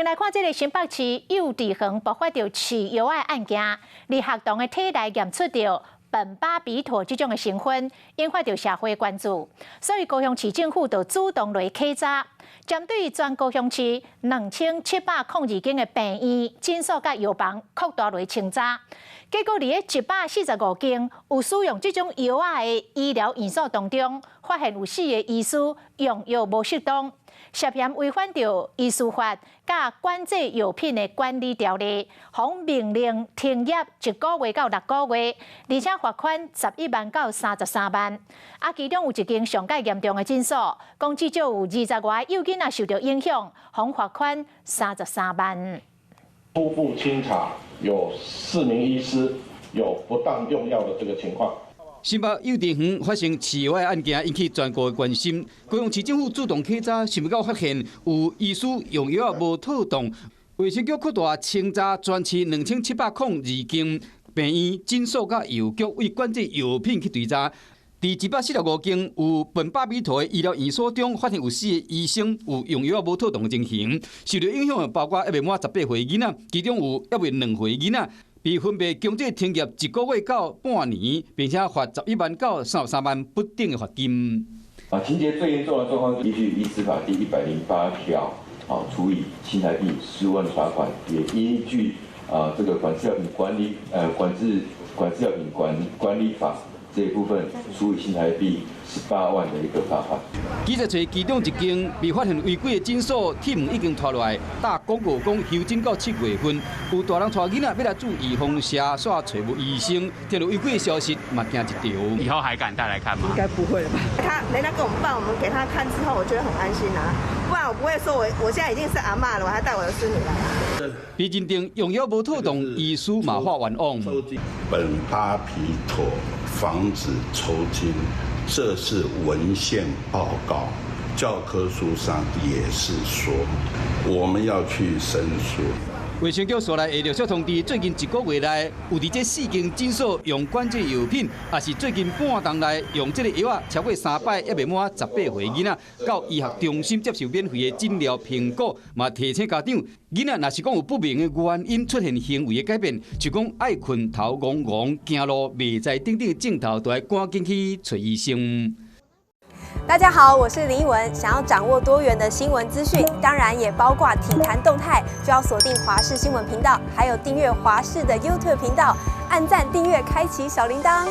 先来看这个新北市幼稚园爆发着饲药的案件，伫学童的体内验出着苯巴比妥这种的成分，引发着社会关注。所以高雄市政府就主动来稽查，针对全高雄市2702间的病院、诊所甲药房扩大来清查。结果，伫145间有使用这种药的医疗院所当中，发现有4个医师用药无适当，涉嫌违反着医师法甲管制药品的管理条例，互命令停业1个月到6个月，而且罚款11万到33万。其中有一间上介严重的诊所，讲至少有20外幼囡仔受到影响，互罚款33万。初步清查有4名医师有不当用药的这个情况。新北幼稚园发生饲药的案件引起全国的关心，高雄市政府主动稽查，想不到发现有医师用药无妥当，卫生局扩大清查全市2702间病院、诊所甲药局为管制药品去追查。伫145间有苯巴比妥的医疗院所中，发现有4个医生有用药无妥当的情形，受到影响的包括还未满18岁囡仔，其中有还未2岁囡仔。被分别强制停业1个月到半年，并且罚11万到33万不等的罚金。情节最严重的状况，依据《医师法》第108条，处以新台币15万的罚款，也依据这个管制药品管理管理法这一部分，处以新台币18万的一个罚款。记者找其中一间被发现违规的诊所，铁门已经拖落来，打广告讲休诊到7月份。有大人带囡仔要来注预防射线，找无医生，听到违规的消息，嘛惊一跳。以后还敢带来看吗？应该不会了吧？人家给我们办，我们给他看之后，我觉得很安心啊。不然我不会说我现在已经是阿嬷了，我还带我的孙女来。被认定用药无妥当，医师马化冤枉。苯巴比妥防止抽筋，这是文献报告，教科书上也是说，我们要去申诉。卫生局所来下着通知，最近1个月内有伫这4间诊所用管制药品，也是最近半冬内用这个药超过3摆，还未满18岁囡仔到医学中心接受免费的诊疗评估，嘛提醒家长，囡仔若是讲有不明的原因出现行为的改变，就讲爱困头戆戆、走路袂知等等症头，都要赶紧去找医生。大家好，我是林依文。想要掌握多元的新闻资讯，当然也包括体坛动态，就要锁定华视新闻频道，还有订阅华视的 YouTube 频道，按赞、订阅、开启小铃铛。